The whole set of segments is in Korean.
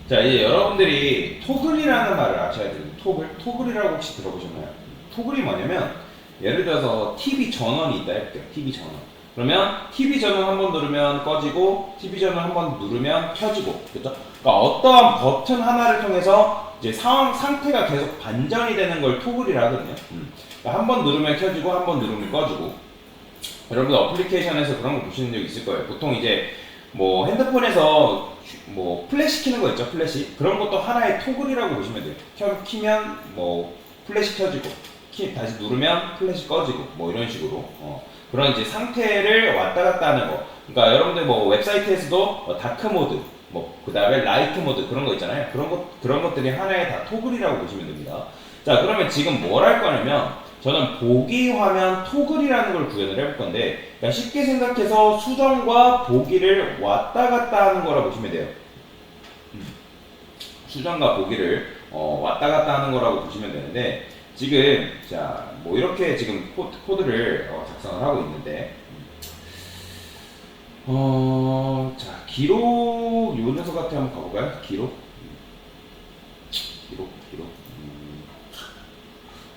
자, 이제 여러분들이 토글이라는 말을 아셔야 돼요. 토글이라고 혹시 들어보셨나요? 토글이 뭐냐면 예를 들어서 TV 전원이 있다 해볼게요. TV 전원. 그러면 TV 전원 한 번 누르면 꺼지고 TV 전원 한 번 누르면 켜지고, 그렇죠? 그러니까 어떠한 버튼 하나를 통해서 이제 상태가 계속 반전이 되는 걸 토글이라 하거든요. 그러니까 한 번 누르면 켜지고 한 번 누르면 꺼지고. 여러분들 어플리케이션에서 그런 거 보시는 적 있을 거예요. 보통 이제 뭐 핸드폰에서 뭐 플래시 키는 거 있죠, 플래시. 그런 것도 하나의 토글이라고 보시면 돼요. 키면 뭐 플래시 켜지고, 다시 누르면 플래시 꺼지고, 뭐 이런 식으로 그런 이제 상태를 왔다 갔다 하는 거. 그러니까 여러분들 뭐 웹사이트에서도 다크 모드, 뭐 그다음에 라이트 모드 그런 거 있잖아요. 그런 것들이 하나의 다 토글이라고 보시면 됩니다. 자, 그러면 지금 뭘 할 거냐면 저는 보기 화면 토글이라는 걸 구현을 해볼 건데, 그러니까 쉽게 생각해서 수정과 보기를 왔다 갔다 하는 거라 보시면 돼요. 수정과 보기를 왔다 갔다 하는 거라고 보시면 되는데, 지금 자 뭐 이렇게 지금 코드를 작성을 하고 있는데, 자 기록 요 녀석 같은 한번 가볼까요? 기록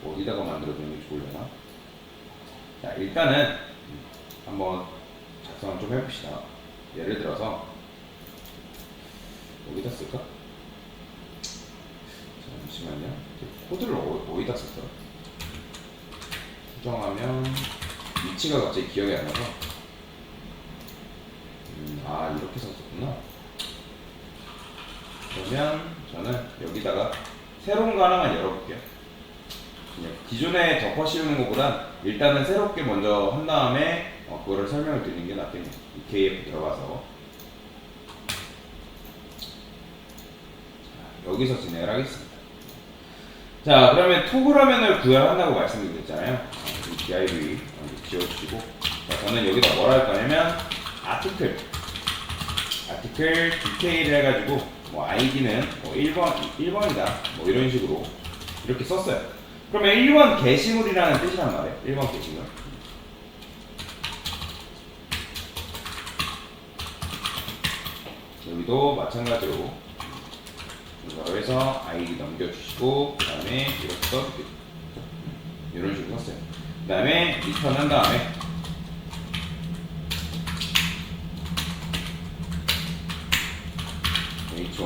어디다가 만들어주는 게 좋으려나? 자, 일단은 한번 작성을 좀 해봅시다. 예를 들어서 여기다 쓸까? 잠시만요. 코드를 어디다 썼어? 수정하면 위치가 갑자기 기억이 안 나서. 이렇게 썼었구나. 그러면 저는 여기다가 새로운 거 하나만 열어볼게요. 기존에 덮어 씌우는 것보단 일단은 새롭게 먼저 한 다음에 그거를 설명을 드리는 게 낫겠네요. EKF 들어가서 여기서 진행을 하겠습니다. 자, 그러면 토글 화면을 구현한다고 말씀드렸잖아요. div 지워주시고, 자, 저는 여기다 뭘 할 거냐면 아티클 디테일 해가지고 뭐 id는 뭐 1번이다 뭐 이런 식으로 이렇게 썼어요. 그러면 1번 게시물이라는 뜻이란 말이에요. 1번 게시물. 여기도 마찬가지로 이거로 해서 ID 넘겨주시고, 그 다음에 이렇게 써주세요. 이런 식으로 썼어요. 그 다음에 리턴 한 다음에 h1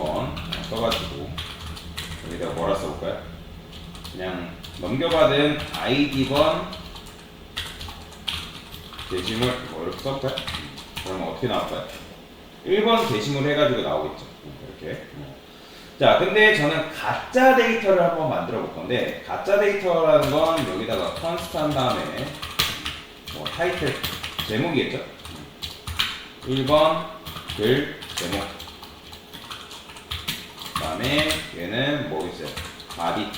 써가지고 여기다가 뭐라 써볼까요? 그냥 넘겨받은 아이디번 게시물 뭐 이렇게 써볼까요? 그러면 어떻게 나올까요? 1번 게시물 해가지고 나오겠죠. 이렇게. 자, 근데 저는 가짜 데이터를 한번 만들어 볼 건데, 가짜 데이터라는 건 여기다가 컨스트 한 다음에 뭐 타이틀 제목이겠죠? 1번 글 제목. 그 다음에 얘는 뭐 있어요? 바디.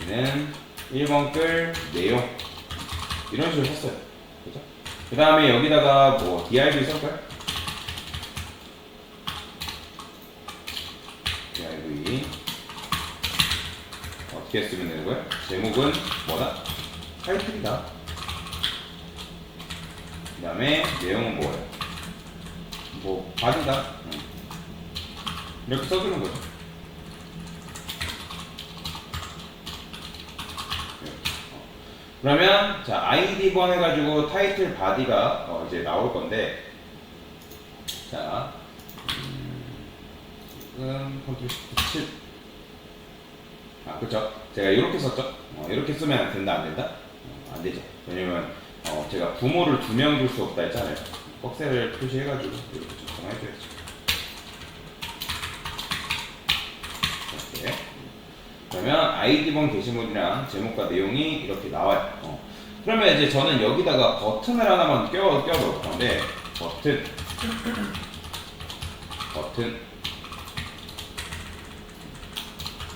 얘는 1번 글 내용. 이런 식으로 썼어요. 그죠? 그 다음에 여기다가 뭐 div 쓸까요? div 어떻게 쓰면 되는 거예요? 제목은 뭐다? 타이틀이다. 그 다음에 내용은 뭐예요? 뭐 바디다. 이렇게 써주는 거죠. 그러면 자 id번 해가지고 타이틀 바디가 이제 나올 건데, 자 지금 컨트롤 시프트 7. 그쵸, 제가 이렇게 썼죠. 이렇게 쓰면 된다 안 된다? 안 되죠. 왜냐면 제가 부모를 2명 줄 수 없다 했잖아요. 꺽쇠를 표시해가지고 이렇게 작성해줘야죠. 이렇게. 그러면 id번 게시물이랑 제목과 내용이 이렇게 나와요. 그러면 이제 저는 여기다가 버튼을 하나만 껴볼 건데, 버튼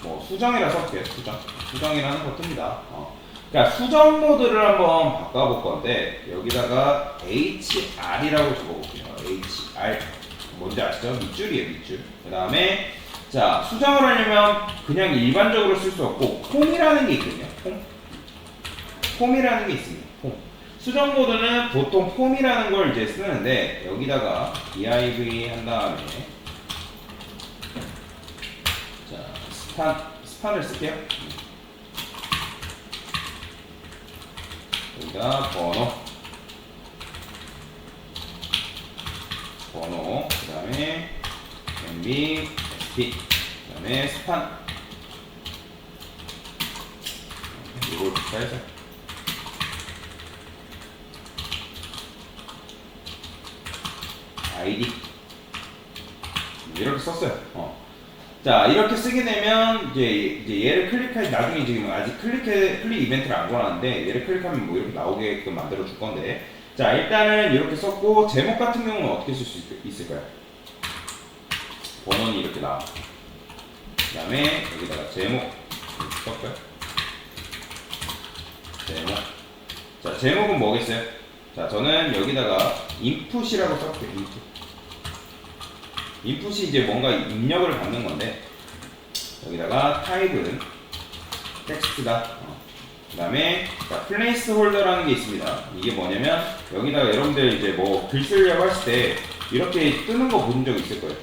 뭐 수정이라 써볼게요. 수정이라는 버튼입니다. 그러니까 수정 모드를 한번 바꿔볼 건데, 여기다가 HR이라고 적어볼게요. HR 뭔지 아시죠? 밑줄이에요, 밑줄. 그 다음에 자, 수정을 하려면 그냥 일반적으로 쓸 수 없고 폼이라는 게 있거든요. 폼이라는 게 있습니다. 폼. 수정 모드는 보통 폼이라는 걸 이제 쓰는데, 여기다가 div 한 다음에 스판을 쓸게요. 여기다 번호, 그 다음에 MB, SP, 그 다음에 스판. 이걸 붙여서 ID 이렇게 썼어요. 자, 이렇게 쓰게 되면 이제 얘를 클릭할 나중에 지금 아직 클릭 이벤트를 안 걸었는데 얘를 클릭하면 뭐 이렇게 나오게끔 만들어 줄 건데, 자, 일단은 이렇게 썼고 제목 같은 경우는 어떻게 쓸 수 있을까요? 번호는 이렇게 나와. 그다음에 여기다가 제목 이렇게 썼고요. 제목. 자, 제목은 뭐겠어요? 자, 저는 여기다가 input이라고 썼고요. input이 이제 뭔가 입력을 받는 건데, 여기다가 타입은 텍스트다. 그 다음에 플레이스홀더라는 게 있습니다. 이게 뭐냐면 여기다가 여러분들 이제 뭐 글 쓰려고 하실 때 이렇게 뜨는 거 본 적 있을 거예요.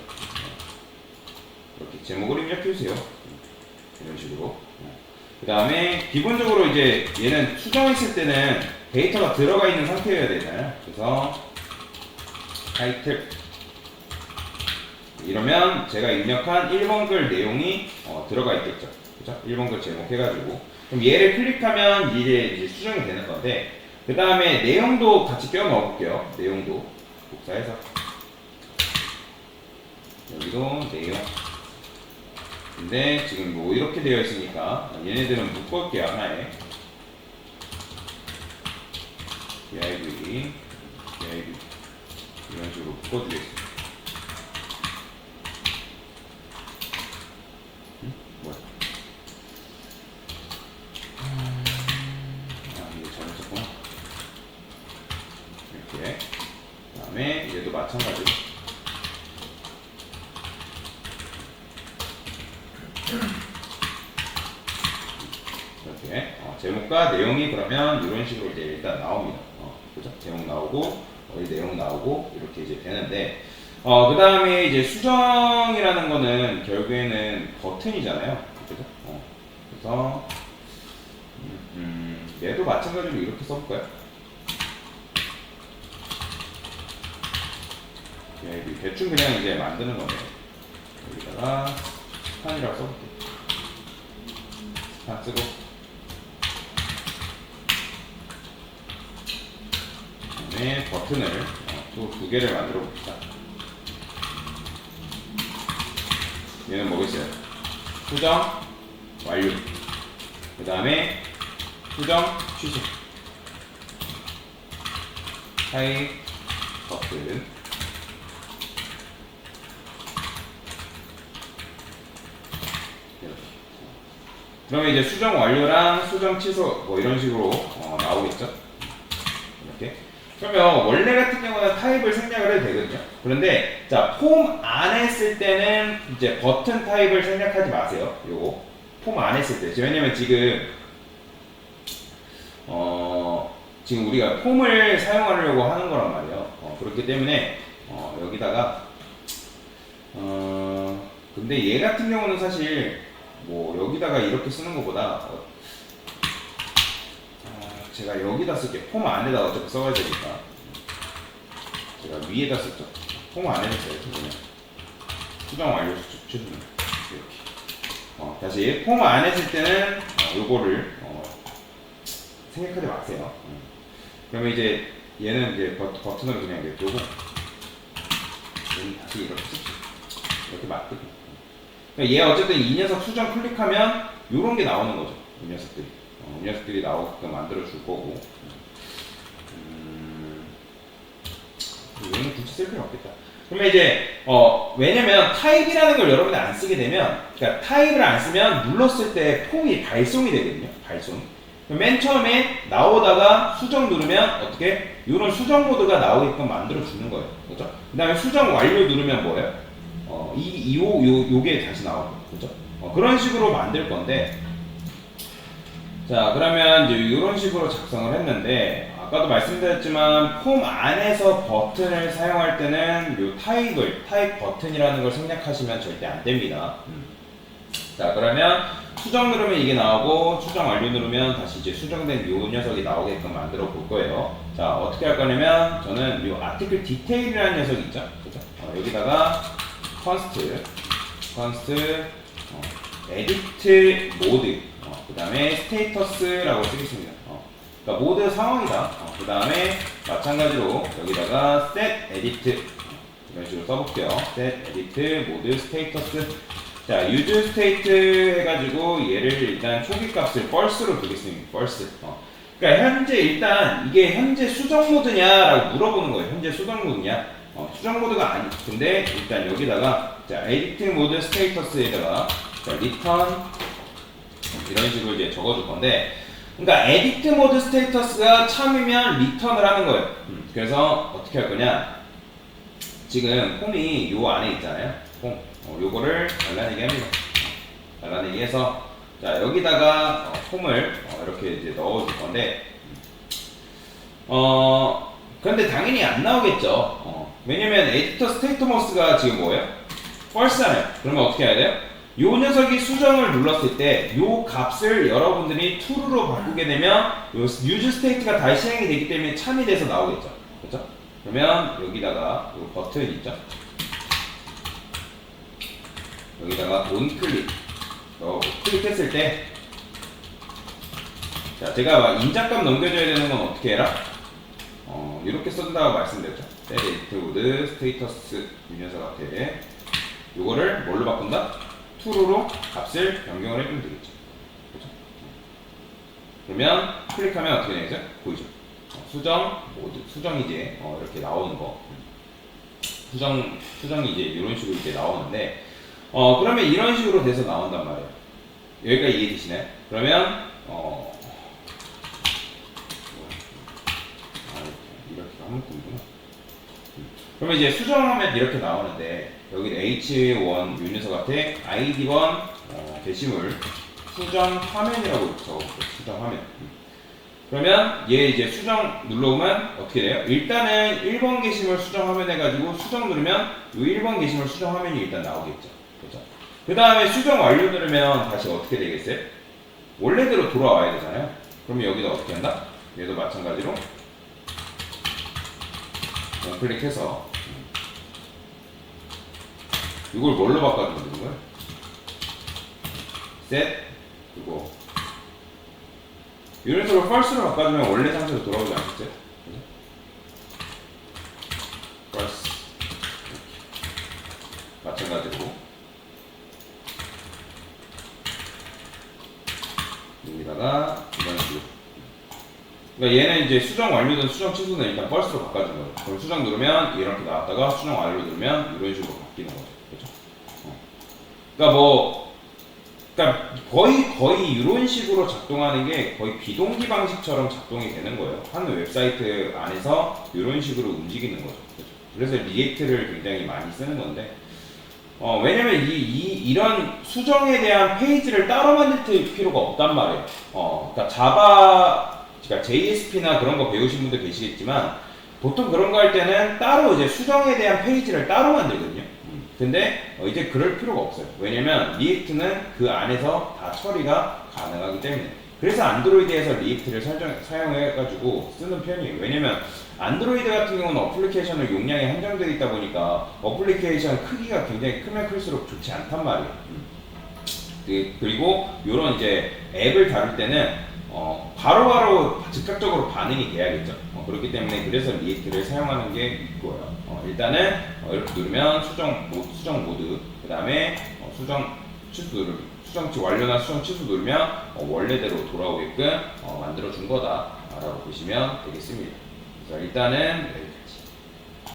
이렇게 제목을 입력해 주세요. 이런 식으로. 그 다음에 기본적으로 이제 얘는 수정했을 때는 데이터가 들어가 있는 상태여야 되잖아요. 그래서 타이틀, 이러면 제가 입력한 1번 글 내용이 들어가 있겠죠. 그죠? 1번 글 제목 해가지고. 그럼 얘를 클릭하면 이제 수정이 되는 건데, 그 다음에 내용도 같이 껴 넣어볼게요. 내용도 복사해서. 여기도 내용. 근데 지금 뭐 이렇게 되어 있으니까 얘네들은 묶을게요. 하나에. div, 이런 식으로 묶어주겠습니다. 뭐야? 이거 잘못했구나. 이렇게. 그 다음에 얘도 마찬가지로. 이렇게. 제목과 내용이 그러면 이런 식으로 이제 일단 나옵니다. 그죠? 제목 나오고, 여기 내용 나오고, 이렇게 이제 되는데, 그 다음에 이제 수정이라는 거는 결국에는 버튼이잖아요. 그죠? 그래서, 얘도 마찬가지로 이렇게 써볼까요? 대충 그냥 이제 만드는 거네. 여기다가 스판이라고 써볼게요. 스판 쓰고, 그다음에 버튼을 또 2개를 만들어 봅시다. 얘는 뭐겠어요? 수정 완료. 그 다음에 수정 취소. 타입 버튼. 그러면 이제 수정 완료랑 수정 취소 뭐 이런 식으로 나오겠죠? 이렇게. 그러면 원래 같은 경우는 타입을 생략을 해도 되거든요. 그런데 자, 폼 안에 쓸 때는 이제 버튼 타입을 생략하지 마세요. 요거 폼 안에 쓸 때. 왜냐면 지금 지금 우리가 폼을 사용하려고 하는 거란 말이에요. 그렇기 때문에 여기다가 근데 얘 같은 경우는 사실 뭐 여기다가 이렇게 쓰는 것보다 제가 여기다 쓸게요. 폼 안에다 어차피 써야 되니까 제가 위에다 썼죠. 폼 안에다 써야죠. 그냥 수정 완료 취소는 이렇게. 다시 폼 안에 쓸 때는 요거를 생략하지 마세요. 그러면 이제 얘는 이제 버튼으로 그냥 이렇게 두고 다시 이렇게 씁시다. 이렇게 맞거든. 얘 어쨌든 이 녀석 수정 클릭하면 요런 게 나오는 거죠. 이 녀석들이. 이 녀석들이 나오게끔 만들어 줄 거고. 얘는 굳이 쓸 필요 없겠다. 그러면 이제 왜냐면 타입이라는 걸 여러분이 안 쓰게 되면, 그러니까 타입을 안 쓰면 눌렀을 때 폼이 발송이 되거든요. 발송. 맨 처음에 나오다가 수정 누르면 어떻게 이런 수정 모드가 나오게끔 만들어 주는 거예요. 그죠? 그다음에 수정 완료 누르면 뭐예요? 요게 다시 나오고, 그죠? 그런 식으로 만들 건데, 자, 그러면 이제 이런 식으로 작성을 했는데, 아까도 말씀드렸지만, 폼 안에서 버튼을 사용할 때는 요 타입 버튼이라는 걸 생략하시면 절대 안 됩니다. 자, 그러면 수정 누르면 이게 나오고 수정 완료 누르면 다시 이제 수정된 요 녀석이 나오게끔 만들어 볼 거예요. 자, 어떻게 할 거냐면 저는 요 아티클 디테일이라는 녀석이 있죠. 그죠? 여기다가 컨스트 에디트 모드 그 다음에 스테이터스라고 쓰겠습니다. 그러니까 모드 상황이다. 그 다음에 마찬가지로 여기다가 set edit 이런 식으로 써볼게요. set edit 모드 스테이터스. 자, use state 해가지고 얘를 일단 초기 값을 false로 두겠습니다. false. 그러니까 현재 일단 이게 현재 수정 모드냐라고 물어보는 거예요. 현재 수정 모드냐? 수정 모드가 아니. 근데 일단 여기다가 자, edit mode status에다가 자, return 이런 식으로 이제 적어줄 건데, 그러니까 edit mode status가 참이면 return을 하는 거예요. 그래서 어떻게 할 거냐? 지금 폼이 요 안에 있잖아요. 폼. 요거를 잘라내기 합니다. 잘라내기 해서 자, 여기다가 폼을 이렇게 이제 넣어줄 건데, 그런데 당연히 안 나오겠죠. 왜냐면 에디터 스테이트머스가 지금 뭐예요? false잖아요. 그러면 어떻게 해야 돼요? 요 녀석이 수정을 눌렀을 때 요 값을 여러분들이 true로 바꾸게 되면 요 use state가 다시 실행이 되기 때문에 참이 돼서 나오겠죠. 그렇죠? 그러면 여기다가 요 버튼 있죠? 여기다가 onClick 클릭했을 때, 자, 제가 막 인자값 넘겨줘야 되는 건 어떻게 해라? 이렇게 쓴다고 말씀드렸죠. set edit mode status 이 녀석한테 요거를 뭘로 바꾼다? true로 값을 변경을 해주면 되겠죠. 그렇죠? 그러면 클릭하면 어떻게 되죠? 보이죠? 수정 모드, 수정이 이제 이렇게 나오는 거. 수정이 이제 이런 식으로 이제 나오는데, 그러면 이런 식으로 돼서 나온단 말이에요. 여기까지 이해되시나요? 그러면 이렇게 하면 되구나. 그러면 이제 수정하면 이렇게 나오는데, 여기 H1 요 녀석한테 ID1 게시물 수정 화면이라고 적어볼게요. 수정 화면. 그러면 얘 이제 수정 눌러보면 어떻게 돼요? 일단은 1번 게시물 수정 화면 해가지고 수정 누르면 요 1번 게시물 수정 화면이 일단 나오겠죠. 그렇죠? 그 다음에 수정 완료 누르면 다시 어떻게 되겠어요? 원래대로 돌아와야 되잖아요. 그러면 여기다 어떻게 한다? 얘도 마찬가지로 클릭해서 이걸 뭘로 바꿔주면 되는 거예요? set 그리고 이런 식으로 false로 바꿔주면 원래 상태로 돌아오지 않겠죠? 그죠? false 마찬가지로 여기다가 이런 식으로, 그러니까 얘는 이제 수정 완료된 수정 취소는 일단 false로 바꿔준 거예요. 그럼 수정 누르면 이렇게 나왔다가 수정 완료 누르면 이런 식으로 바뀌는 거죠. 그렇죠? 그러니까 거의 이런 식으로 작동하는 게 거의 비동기 방식처럼 작동이 되는 거예요. 한 웹사이트 안에서 이런 식으로 움직이는 거죠. 그렇죠? 그래서 리액트를 굉장히 많이 쓰는 건데, 왜냐면 이런 수정에 대한 페이지를 따로 만들 필요가 없단 말이에요. 그러니까 JSP나 그런 거 배우신 분들 계시겠지만, 보통 그런 거 할 때는 따로 이제 수정에 대한 페이지를 따로 만들거든요. 근데 이제 그럴 필요가 없어요. 왜냐면 리액트는 그 안에서 다 처리가 가능하기 때문에. 그래서 안드로이드에서 리액트를 사용해가지고 쓰는 편이에요. 왜냐면 안드로이드 같은 경우는 어플리케이션을 용량이 한정되어 있다 보니까 어플리케이션 크기가 굉장히 크면 클수록 좋지 않단 말이에요. 그리고 이런 이제 앱을 다룰 때는 바로바로 즉각적으로 반응이 돼야겠죠. 그렇기 때문에 그래서 리액트를 사용하는 게 있고요. 일단은 이렇게 누르면 수정 모드, 그 다음에 수정 완료나 수정 취소 누르면 원래대로 돌아오게끔 만들어 준 거다라고 보시면 되겠습니다. 그래서 일단은 여기까지.